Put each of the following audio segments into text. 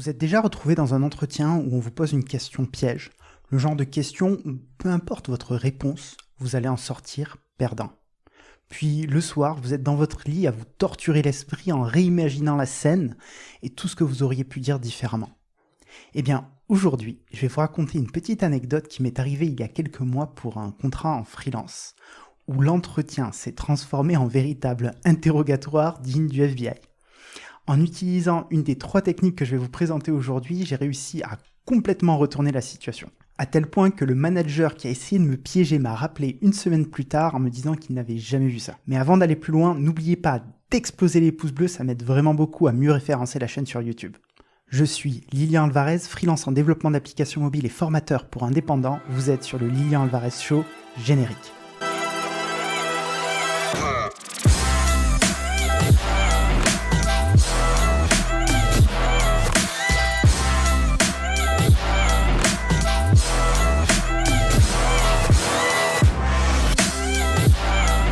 Vous êtes déjà retrouvé dans un entretien où on vous pose une question piège, le genre de question où, peu importe votre réponse, vous allez en sortir perdant. Puis le soir, vous êtes dans votre lit à vous torturer l'esprit en réimaginant la scène et tout ce que vous auriez pu dire différemment. Eh bien, aujourd'hui, je vais vous raconter une petite anecdote qui m'est arrivée il y a quelques mois pour un contrat en freelance, où l'entretien s'est transformé en véritable interrogatoire digne du FBI. En utilisant une des 3 techniques que je vais vous présenter aujourd'hui, j'ai réussi à complètement retourner la situation. À tel point que le manager qui a essayé de me piéger m'a rappelé une semaine plus tard en me disant qu'il n'avait jamais vu ça. Mais avant d'aller plus loin, n'oubliez pas d'exploser les pouces bleus, ça m'aide vraiment beaucoup à mieux référencer la chaîne sur YouTube. Je suis Lilian Alvarez, freelance en développement d'applications mobiles et formateur pour indépendants. Vous êtes sur le Lilian Alvarez Show, générique.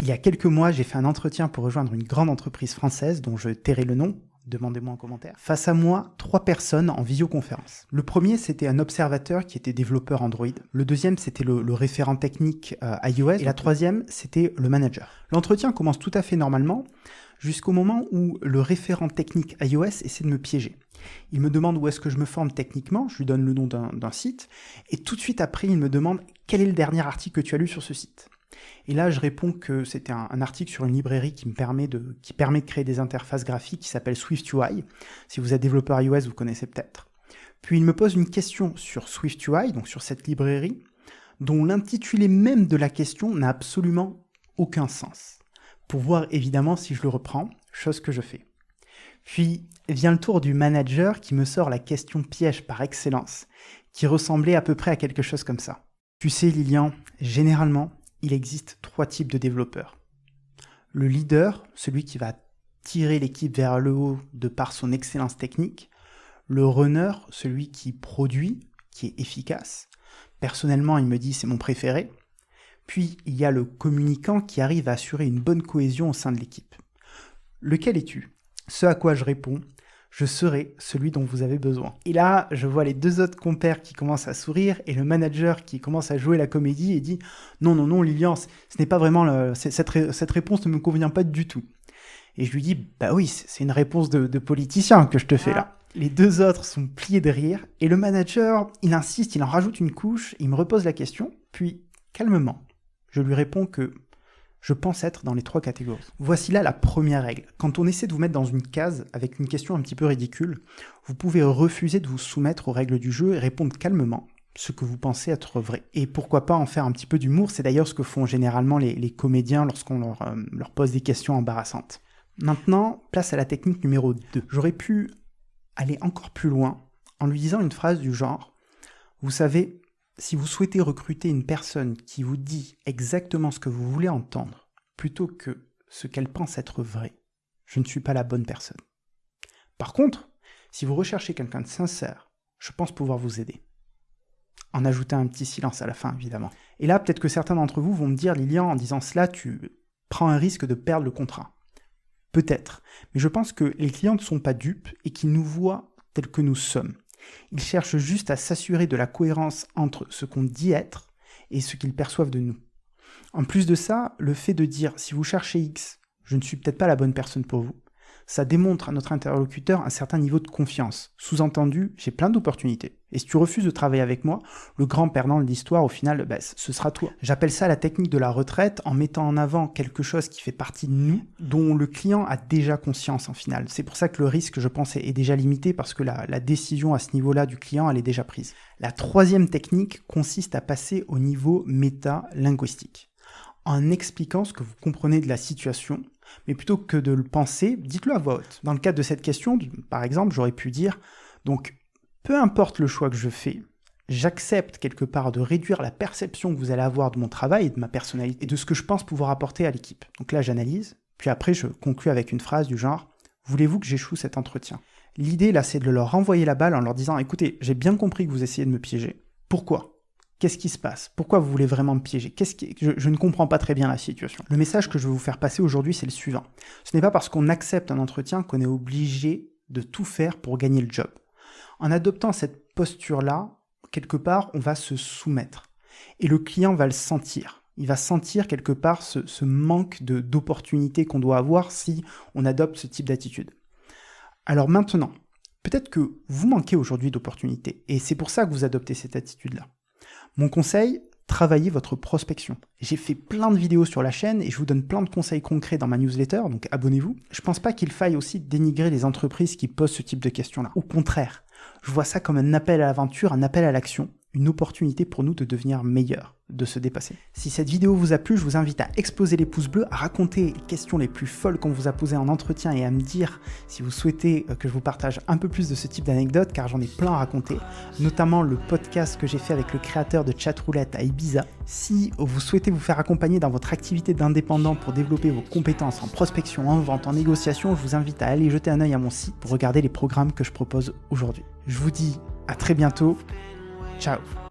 Il y a quelques mois, j'ai fait un entretien pour rejoindre une grande entreprise française dont je tairai le nom, demandez-moi en commentaire. Face à moi, 3 personnes en visioconférence. Le premier, c'était un observateur qui était développeur Android. Le deuxième, c'était le référent technique iOS. Et la troisième, c'était le manager. L'entretien commence tout à fait normalement, jusqu'au moment où le référent technique iOS essaie de me piéger. Il me demande où est-ce que je me forme techniquement, je lui donne le nom d'un site, et tout de suite après, il me demande quel est le dernier article que tu as lu sur ce site. Et là, je réponds que c'était un article sur une librairie qui permet de créer des interfaces graphiques qui s'appelle SwiftUI. Si vous êtes développeur iOS, vous connaissez peut-être. Puis il me pose une question sur SwiftUI, donc sur cette librairie, dont l'intitulé même de la question n'a absolument aucun sens. Pour voir évidemment si je le reprends, chose que je fais. Puis vient le tour du manager qui me sort la question piège par excellence, qui ressemblait à peu près à quelque chose comme ça. Tu sais Lilian, généralement, il existe 3 types de développeurs. Le leader, celui qui va tirer l'équipe vers le haut de par son excellence technique. Le runner, celui qui produit, qui est efficace. Personnellement, il me dit c'est mon préféré. Puis, il y a le communicant qui arrive à assurer une bonne cohésion au sein de l'équipe. Lequel es-tu ? Ce à quoi je réponds, je serai celui dont vous avez besoin. Et là, je vois les 2 autres compères qui commencent à sourire et le manager qui commence à jouer la comédie et dit « Non, Lilian, ce n'est pas vraiment... cette réponse ne me convient pas du tout. » Et je lui dis « Bah oui, c'est une réponse de politicien que je te fais là. » Les 2 autres sont pliés de rire et le manager, il insiste, il en rajoute une couche, il me repose la question, puis calmement, je lui réponds que je pense être dans les 3 catégories. Voici là la première règle. Quand on essaie de vous mettre dans une case avec une question un petit peu ridicule, vous pouvez refuser de vous soumettre aux règles du jeu et répondre calmement ce que vous pensez être vrai. Et pourquoi pas en faire un petit peu d'humour, c'est d'ailleurs ce que font généralement les comédiens lorsqu'on leur pose des questions embarrassantes. Maintenant, place à la technique numéro 2. J'aurais pu aller encore plus loin en lui disant une phrase du genre « Vous savez, si vous souhaitez recruter une personne qui vous dit exactement ce que vous voulez entendre, plutôt que ce qu'elle pense être vrai, je ne suis pas la bonne personne. Par contre, si vous recherchez quelqu'un de sincère, je pense pouvoir vous aider. » En ajoutant un petit silence à la fin, évidemment. Et là, peut-être que certains d'entre vous vont me dire, Lilian, en disant cela, tu prends un risque de perdre le contrat. Peut-être, mais je pense que les clients ne sont pas dupes et qu'ils nous voient tels que nous sommes. Ils cherchent juste à s'assurer de la cohérence entre ce qu'on dit être et ce qu'ils perçoivent de nous. En plus de ça, le fait de dire « si vous cherchez X, je ne suis peut-être pas la bonne personne pour vous », ça démontre à notre interlocuteur un certain niveau de confiance. Sous-entendu, j'ai plein d'opportunités. Et si tu refuses de travailler avec moi, le grand perdant de l'histoire, au final, ce sera toi. J'appelle ça la technique de la retraite en mettant en avant quelque chose qui fait partie de nous, dont le client a déjà conscience en final. C'est pour ça que le risque, je pense, est déjà limité parce que la décision à ce niveau-là du client, elle est déjà prise. La 3e technique consiste à passer au niveau méta-linguistique. En expliquant ce que vous comprenez de la situation, mais plutôt que de le penser, dites-le à voix haute. Dans le cadre de cette question, par exemple, j'aurais pu dire « Donc, peu importe le choix que je fais, j'accepte quelque part de réduire la perception que vous allez avoir de mon travail et de ma personnalité et de ce que je pense pouvoir apporter à l'équipe. » Donc là, j'analyse, puis après, je conclue avec une phrase du genre « Voulez-vous que j'échoue cet entretien ?» L'idée, là, c'est de leur renvoyer la balle en leur disant « Écoutez, j'ai bien compris que vous essayez de me piéger. Pourquoi ? Qu'est-ce qui se passe? Pourquoi vous voulez vraiment me piéger? Je ne comprends pas très bien la situation. » Le message que je veux vous faire passer aujourd'hui, c'est le suivant. Ce n'est pas parce qu'on accepte un entretien qu'on est obligé de tout faire pour gagner le job. En adoptant cette posture-là, quelque part, on va se soumettre. Et le client va le sentir. Il va sentir quelque part ce manque d'opportunités qu'on doit avoir si on adopte ce type d'attitude. Alors maintenant, peut-être que vous manquez aujourd'hui d'opportunités et c'est pour ça que vous adoptez cette attitude-là. Mon conseil, travaillez votre prospection. J'ai fait plein de vidéos sur la chaîne et je vous donne plein de conseils concrets dans ma newsletter, donc abonnez-vous. Je pense pas qu'il faille aussi dénigrer les entreprises qui posent ce type de questions-là. Au contraire, je vois ça comme un appel à l'aventure, un appel à l'action, une opportunité pour nous de devenir meilleurs, de se dépasser. Si cette vidéo vous a plu, je vous invite à exploser les pouces bleus, à raconter les questions les plus folles qu'on vous a posées en entretien et à me dire si vous souhaitez que je vous partage un peu plus de ce type d'anecdotes, car j'en ai plein à raconter, notamment le podcast que j'ai fait avec le créateur de Chatroulette à Ibiza. Si vous souhaitez vous faire accompagner dans votre activité d'indépendant pour développer vos compétences en prospection, en vente, en négociation, je vous invite à aller jeter un œil à mon site pour regarder les programmes que je propose aujourd'hui. Je vous dis à très bientôt. Ciao.